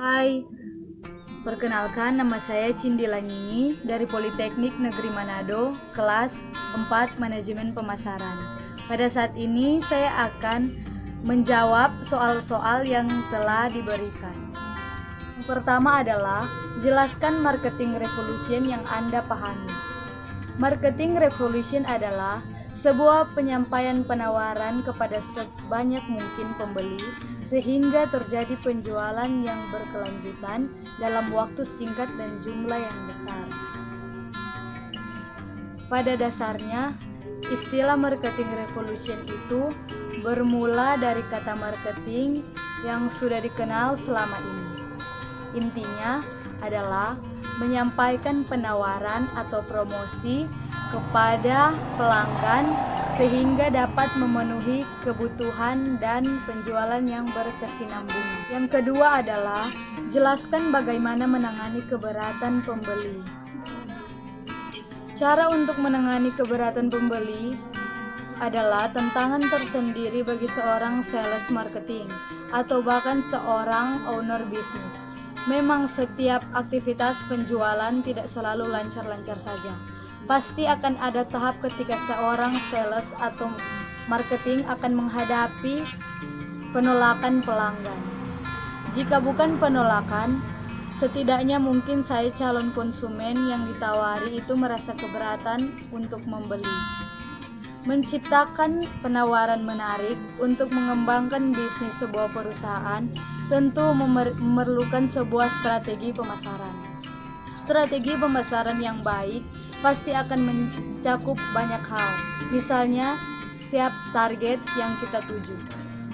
Hai, perkenalkan nama saya Cindy Langini dari Politeknik Negeri Manado, kelas 4 Manajemen Pemasaran. Pada saat ini saya akan menjawab soal-soal yang telah diberikan. Yang pertama adalah, jelaskan marketing revolution yang Anda pahami. Marketing revolution adalah sebuah penyampaian penawaran kepada sebanyak mungkin pembeli sehingga terjadi penjualan yang berkelanjutan dalam waktu singkat dan jumlah yang besar. Pada dasarnya, istilah marketing revolution itu bermula dari kata marketing yang sudah dikenal selama ini. Intinya adalah menyampaikan penawaran atau promosi kepada pelanggan sehingga dapat memenuhi kebutuhan dan penjualan yang berkesinambungan. Yang kedua adalah jelaskan bagaimana menangani keberatan pembeli. Cara untuk menangani keberatan pembeli adalah tantangan tersendiri bagi seorang sales marketing atau bahkan seorang owner bisnis. Memang setiap aktivitas penjualan tidak selalu lancar-lancar saja. Pasti akan ada tahap ketika seorang sales atau marketing akan menghadapi penolakan pelanggan. Jika bukan penolakan, setidaknya mungkin saya calon konsumen yang ditawari itu merasa keberatan untuk membeli. Menciptakan penawaran menarik untuk mengembangkan bisnis sebuah perusahaan tentu memerlukan sebuah strategi pemasaran. Strategi pemasaran yang baik pasti akan mencakup banyak hal. Misalnya, siap target yang kita tuju.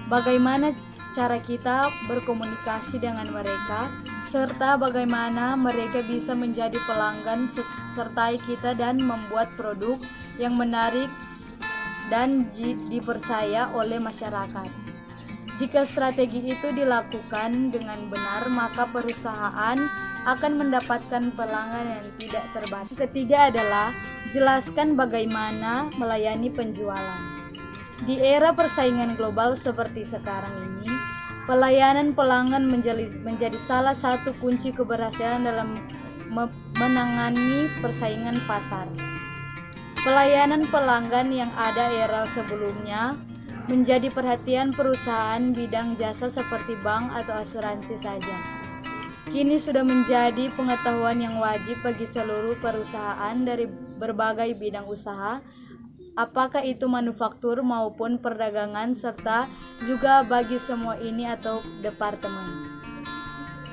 Bagaimana cara kita berkomunikasi dengan mereka, serta bagaimana mereka bisa menjadi pelanggan sertai kita dan membuat produk yang menarik dan dipercaya oleh masyarakat. Jika strategi itu dilakukan dengan benar, maka perusahaan akan mendapatkan pelanggan yang tidak terbatas. Ketiga adalah jelaskan bagaimana melayani penjualan. Di era persaingan global seperti sekarang ini, pelayanan pelanggan menjadi salah satu kunci keberhasilan dalam menangani persaingan pasar. Pelayanan pelanggan yang ada era sebelumnya menjadi perhatian perusahaan bidang jasa seperti bank atau asuransi saja. Kini sudah menjadi pengetahuan yang wajib bagi seluruh perusahaan dari berbagai bidang usaha, apakah itu manufaktur maupun perdagangan, serta juga bagi semua ini atau departemen.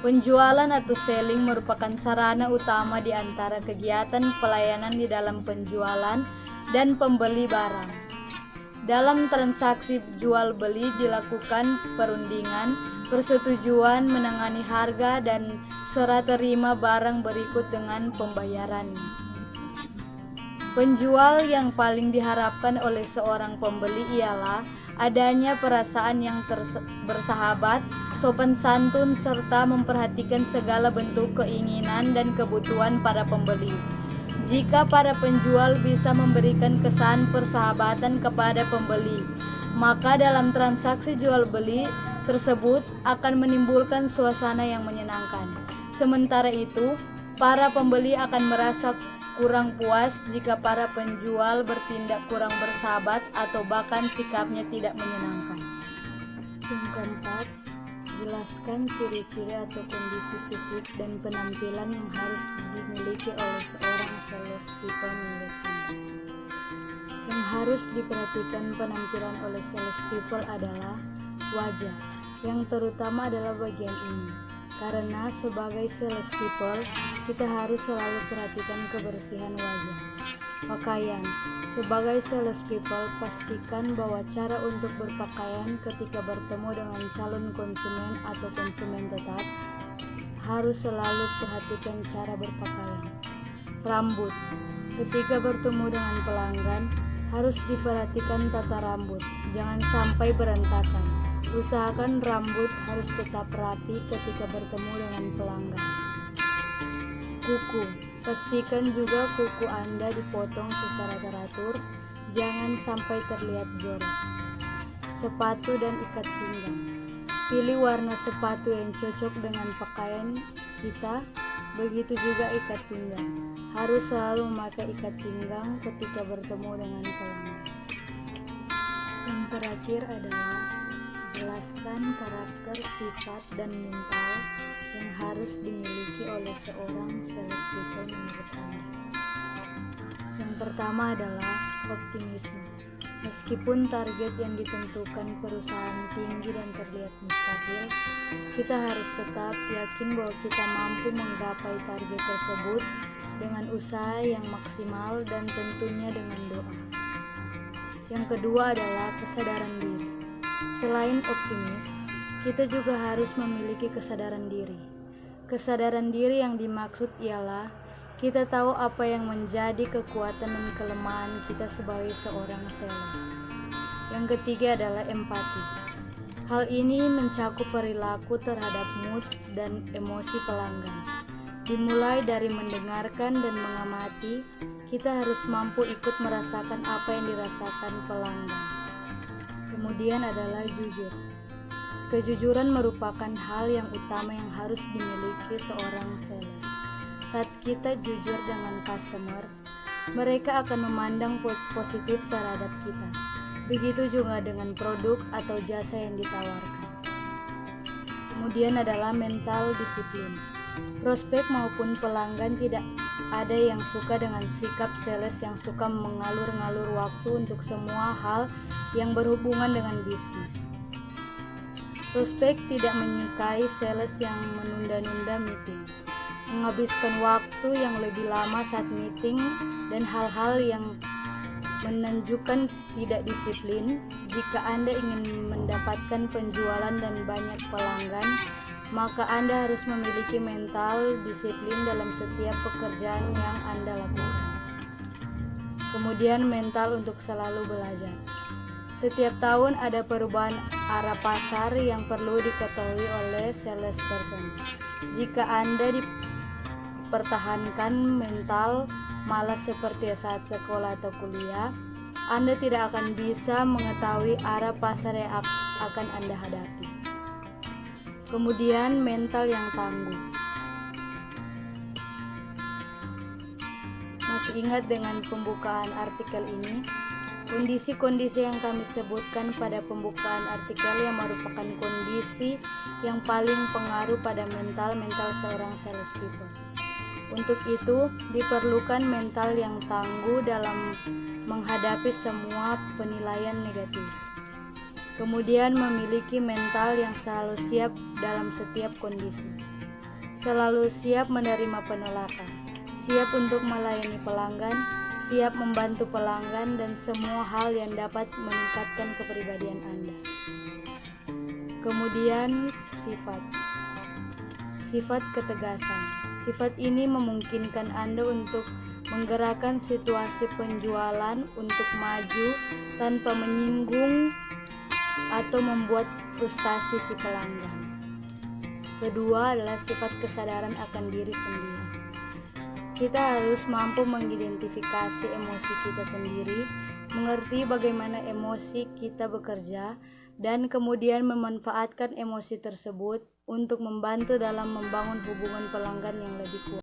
Penjualan atau selling merupakan sarana utama di antara kegiatan pelayanan di dalam penjualan dan pembeli barang. Dalam transaksi jual beli dilakukan perundingan, persetujuan mengenai harga dan serah terima barang berikut dengan pembayaran. Penjual yang paling diharapkan oleh seorang pembeli ialah adanya perasaan yang bersahabat, sopan santun, serta memperhatikan segala bentuk keinginan dan kebutuhan para pembeli. Jika para penjual bisa memberikan kesan persahabatan kepada pembeli, maka dalam transaksi jual beli tersebut akan menimbulkan suasana yang menyenangkan. Sementara itu, para pembeli akan merasa kurang puas jika para penjual bertindak kurang bersahabat atau bahkan sikapnya tidak menyenangkan. Yang keempat, jelaskan ciri-ciri atau kondisi fisik dan penampilan yang harus dimiliki oleh seorang salespeople milik Anda. Yang harus diperhatikan penampilan oleh salespeople adalah wajah, yang terutama adalah bagian ini. Karena sebagai salespeople, kita harus selalu perhatikan kebersihan wajah. Pakaian. Sebagai salespeople, pastikan bahwa cara untuk berpakaian ketika bertemu dengan calon konsumen atau konsumen tetap harus selalu perhatikan cara berpakaian. Rambut. Ketika bertemu dengan pelanggan, harus diperhatikan tata rambut, jangan sampai berantakan. Usahakan rambut harus tetap rapi ketika bertemu dengan pelanggan. Kuku. Pastikan juga kuku Anda dipotong secara teratur, jangan sampai terlihat jorok. Sepatu dan ikat pinggang. Pilih warna sepatu yang cocok dengan pakaian kita. Begitu juga ikat pinggang. Harus selalu memakai ikat pinggang ketika bertemu dengan pelanggan. Yang terakhir adalah jelaskan karakter, sifat, dan mental yang harus dimiliki oleh seorang salespeople menurut Anda. Yang pertama adalah optimisme. Meskipun target yang ditentukan perusahaan tinggi dan terlihat mustahil, kita harus tetap yakin bahwa kita mampu menggapai target tersebut dengan usaha yang maksimal dan tentunya dengan doa. Yang kedua adalah kesadaran diri. Selain optimis, kita juga harus memiliki kesadaran diri. Kesadaran diri yang dimaksud ialah kita tahu apa yang menjadi kekuatan dan kelemahan kita sebagai seorang sales. Yang ketiga adalah empati. Hal ini mencakup perilaku terhadap mood dan emosi pelanggan. Dimulai dari mendengarkan dan mengamati, kita harus mampu ikut merasakan apa yang dirasakan pelanggan. Kemudian adalah jujur. Kejujuran merupakan hal yang utama yang harus dimiliki seorang sales. Saat kita jujur dengan customer, mereka akan memandang positif terhadap kita. Begitu juga dengan produk atau jasa yang ditawarkan. Kemudian adalah mental disiplin. Prospek maupun pelanggan tidak ada yang suka dengan sikap sales yang suka mengalur-ngalur waktu untuk semua hal yang berhubungan dengan bisnis. Prospek tidak menyukai sales yang menunda-nunda meeting, menghabiskan waktu yang lebih lama saat meeting, dan hal-hal yang menunjukkan tidak disiplin. Jika Anda ingin mendapatkan penjualan dan banyak pelanggan, maka Anda harus memiliki mental disiplin dalam setiap pekerjaan yang Anda lakukan. Kemudian mental untuk selalu belajar. Setiap tahun ada perubahan arah pasar yang perlu diketahui oleh salesperson. Jika Anda pertahankan mental malas seperti saat sekolah atau kuliah, Anda tidak akan bisa mengetahui arah pasar yang akan Anda hadapi. Kemudian mental yang tangguh. Masih ingat dengan pembukaan artikel ini? Kondisi-kondisi yang kami sebutkan pada pembukaan artikel yang merupakan kondisi yang paling pengaruh pada mental seorang salespeople. Untuk itu, diperlukan mental yang tangguh dalam menghadapi semua penilaian negatif. Kemudian memiliki mental yang selalu siap dalam setiap kondisi. Selalu siap menerima penolakan, siap untuk melayani pelanggan, siap membantu pelanggan, dan semua hal yang dapat meningkatkan kepribadian Anda. Kemudian sifat ketegasan. Sifat ini memungkinkan Anda untuk menggerakkan situasi penjualan untuk maju tanpa menyinggung atau membuat frustasi si pelanggan. Kedua adalah sifat kesadaran akan diri sendiri. Kita harus mampu mengidentifikasi emosi kita sendiri, mengerti bagaimana emosi kita bekerja, dan kemudian memanfaatkan emosi tersebut untuk membantu dalam membangun hubungan pelanggan yang lebih kuat.